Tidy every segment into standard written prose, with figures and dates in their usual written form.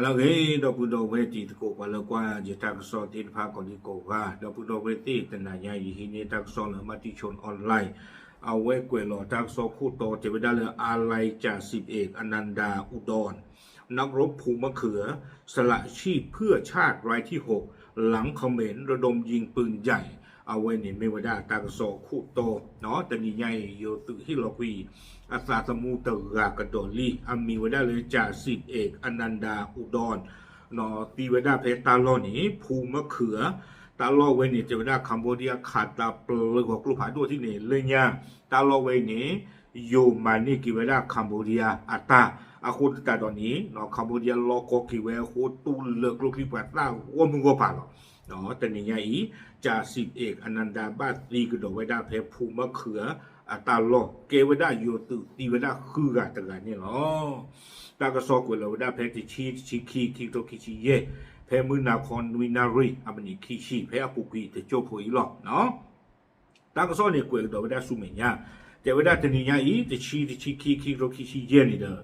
แล้วเฮ้ดอกพุดอกเวทีตะโกว่าแล้วกว่าจะทักษะที่พาคนที่โกว่าดอกพุดอกเวทีแต่นายยี่หินี่ทักษะเลยมาที่ชนออนไลน์เอาไว้กวยหล่อทักษะคู่โตจะไปได้เลยอะไรจาก10 เอกอนันดาอุดรนักรบภูมะเขือสละชีพเพื่อชาติรายที่6หลังเขมรระดมยิงปืนใหญ่เอาไว้เนี่ยไม่ว่าได้ทักษะคู่โตเนาะแต่นี่ใหญ่โยตุฮิโลวีอาสาสมูตรากระโดดลีอามีไว้ได้เลยจาก10 เอกอนันดาอุดรเนาะตีไว้ได้เพชรตาล้อนี่ภูมะเขือตาล้อไว้เนี่ยจะไว้ได้คัมโบเดียขาดตาเปลือกกลุ่มหาตัวที่เนี่ยเลยเนี่ยตาล้อไว้เนี่ยโยมานี่กี่ไว้ได้คัมโบเดียอัตตาอาคุณตาตอนนี้เนาะคัมโบเดียล็อกกี่ไว้โคตุเลือกลูกที่ปัดล่าว่ามึงก็ผ่านหรอเนาะแต่นี่ใหญ่จาก10 เอกอนันดาบ้านตีกระโดดไว้ได้เพชรภูมะเขือตาล้อเกวได้โยตุตีไว้ได้คือกันแต่กันเนี่ยเนาะตากระสอบกวยเราได้เพชรที่ชีคีโตคิชิเย่เพมือนาคอนวินารีอันนี้คิชิเพอปุกีแต่โจโผอีหรอกเนาะตากระสอบเนี่ยกวยเราได้สุเมียแต่ว่าได้แต่นี่ยังอีแต่ชีคีโตคิชิเย่นี่เด้อ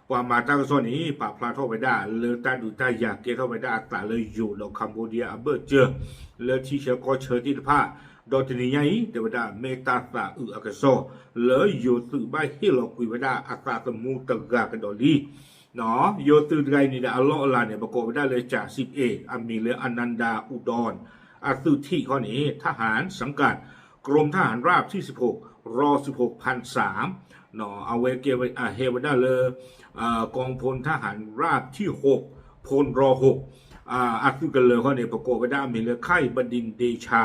กว่ามาตากระสอบนี่ป่าพลาทเข้าไปได้เลอตาดูตายากเกเข้าไปได้ตาเลยอยู่เราคัมโบเดียเบอร์เจอเลอที่เชก็เชิญที่ผ้าดอตนี่ยังอีแต่ว่าได้เมตาตาอักษรเลออยู่ตื่นใบให้เราคุยไปได้อัตราสมูตกากันดอลีเนาะโยตื่นไงนี่ได้อัลลอฮ์เนี่ยประกอบไปได้เลยจาก10 เอกอามีเลอนันดาอุดรอาสุที่ข้อนี้ทหารสังกัดกรมทหารราบที่16รอ16,300เนาะเอาไว้เกี่ยวกับเฮวได้เลยกองพลทหารราบที่6พลรอ6อาสุกันเลยข้อนี้ประกอบไปได้มีเลยไข่บดินเดชา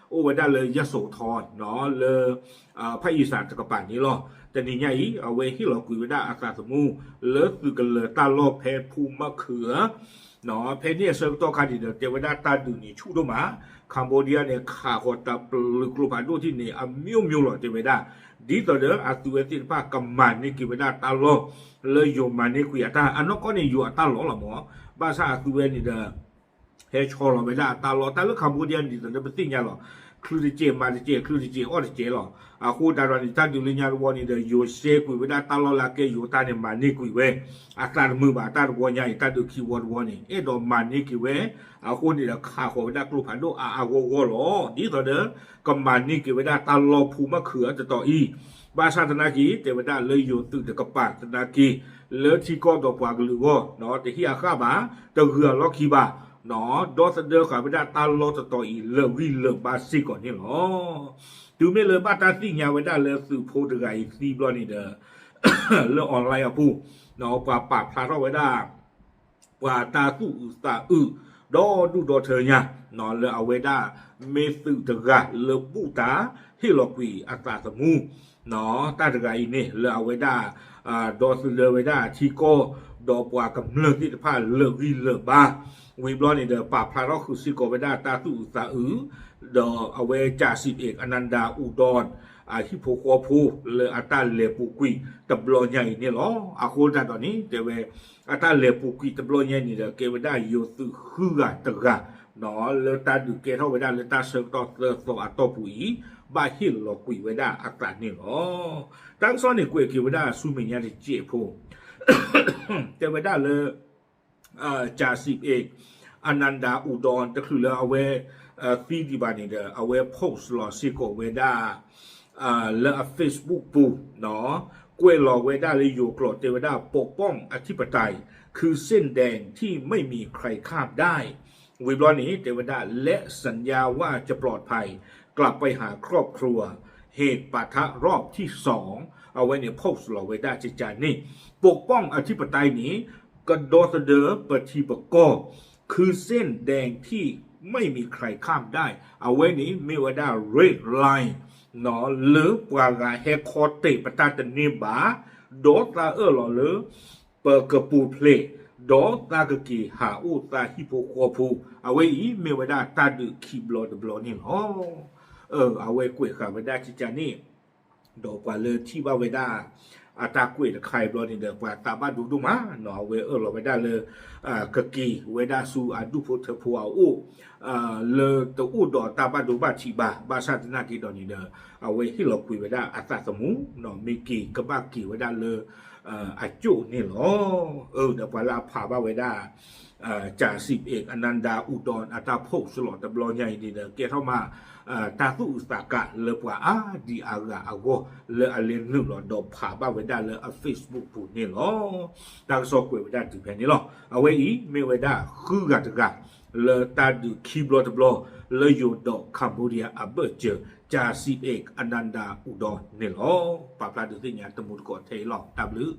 โอ้ไว้ได้เลยยโสธรเนาะเลยภาคอีสานจักรพรรดินี่หรอแต่นี่ใหญ่เอาไว้ที่เราคุยไว้ได้อากาศสมูเลิศคือกันเลยตาลอแพภูมิมะเขือเนาะเพเนี่ยเซอร์ตัวคาดิเดเทวดาตาดูนี่ชูดมาคัมโบเดียเนี่ยขาหัวตาปลุกลุกผ่านดูที่นี่อามิวหรอเทวดาดีต่อเด้ออาตุเวติภาคกำมันนี่กิเวดาตาลอเลยโยมันนี่คุยตาอันนั้นก็เนี่ยอยู่ตาลอละหมอภาษาอาตุเวนี่เด้อเฮชอลไม่ได้ตาลอตาเลือกคัมโบเดียนี่แต่เนี่ยเป็นสิ่งยังหรอคลื่นเจมาเจคลื่นเจอ้อเจหรอคู่ดารานิท่านดูลิญญาวันนี้เดี๋ยวโยเซกุยเวลาตลอดละเกยโยตาเนี่ยมันนี่กุยเวอาการมือบาตาวันใหญ่ตาดูคีย์วอร์ดวันนี้ดอมันนี่กุยเวคู่นี่เดี๋ยวข้าขอเวลากลุ่มพันธุ์โกหรอดีต่อเด้อก็มันนี่กุยเวลาตลอดภูมะเขือจะต่ออีบาชาธนากีแต่เวลาเลยโยตึกเด็กกระปาธนากีเลือที่ก็ดอกปากหรือว่าเนาะแต่ที่อาข้าบ้าแต่เหือล็อกคีบาเนาะดอสเดอร์ขาไปได้ตาลอตต่ออีเลวิเลบาซิก่อนนี่หรอดูไม่เลยบ้าตาซิญาไว้ได้เลยสื่อโพดไกซีบลอนี่เด้อเรื่องออนไลน์อ่ะผู้เนาะกว่าปากพาเข้าไว้ได้กว่าตาสู้ตาดอดูดอเธอเนี่ยเนาะเลยเอาไว้ได้เมสื่อตะกะเลปูตาที่หลอกวีอัตราสมูเนาะตาตะกะอีนี่เลยเอาไว้ได้ดอสื่อเลยไว้ได้ที่ก็ดอปว่ากับเลิกที่จะพาเลิกวิเลบ้าวิบลอนี่เดอป่าพลาเราคือสิโกไปได้ตาตุตาเดอเอาไว้จ่า10 เอกอนันดาอุดรที่โพควพูเลออัตาเลปูกุยตบลอใหญ่เนี่ยหรออาโคตาตอนนี้แต่เวอัตาเลปูกุยตบลอใหญ่นี่เดอเกไปได้โยตุฮือตะกะเนาะเลอตาดูเกเท่าไปได้เลอตาเซอร์ตอเลอโซอัตโตปุยบาฮิลลอกุยไว้ได้อัตรานี่หรอตั้งซ้อนนี่กุยเกไปได้สุเมียที่เจ็บพูแต่ไปได้เลยจ่า10 เอกอนันดาอุดรก็คือเราเอาไว้ฟีดีบานี่เด้อเอาไว้โพสต์หล่อซิโกเวด้าแล้วเฟซบุ๊กปูเนาะกล้วยหล่อเวด้าเลยอยู่กรดเทวดาปกป้องอธิปไตยคือเส้นแดงที่ไม่มีใครข้ามได้วิบลอนี้เทวดาและสัญญาว่าจะปลอดภัยกลับไปหาครอบครัวเหตุปะทะรอบที่2เอาไว้ในโพสต์หล่อเวด้าจิจานี่ปกป้องอธิปไตยนี้กระโดดเดอปฏิบัติก็คือเส้นแดงที่ไม่มีใครข้ามได้เอาไว้นี้ไม่ว่าได้เรดไลน์เนาะหรือปวากาเฮคอเตปตาตเนบาโดตาหล่อหรือเปิดกระปูเพลโดตากะกีหาอูตาฮิโปโคพูเอาไว้อีไม่ว่าได้ตาดูคีบลอดบลอนี่อ๋อเอาไว้กล้วยขาไว้ได้จิจานี่ดอกกว่าเลยที่ว่าไว้ได้อาตากล้วยใครบลอนี่เด้อกว่าตาบ้านดูมาเนาะเวเราไม่ได้เลยกะกีเวด้าสูดูโพเทพัวอูเลตอูดอตาบ้านดูบ้านชีบาชาตินากีดอนี่เด้อเอาไว้ที่เราคุยไว้ได้อัตราสมูเนาะมีกีกะบ้ากีไว้ได้เลย อาจุนี่หรอเดี๋ยวพอลาพาบ้าไว้ได้จ่าสิบเอกอนันดาอุดรอัตาพกสลอดตะบลอใหญ่ดีเด้อเกี่ยวเข้ามาตาตุอุสากะเลยกว่าดีอากาอากเลยอเลนนึกหรอดอกพาบ้าไว้ได้เลยเฟซบุ๊กพูดนี่หรอตาสอกไว้ได้ถึงแผ่นนี้หรอเอาไว้อีไม่ไว้ได้คือกันตะกันเลยตาดูคีย์บอร์ดตะบลอเลยอยู่ดอกคัมพูเดียอับเบอร์เจอจ่าสิบเอกอนันดาอุดรนี่หรอปาปลาดูที่เนี่ยตะมุดกอดเทหรอตาบลือ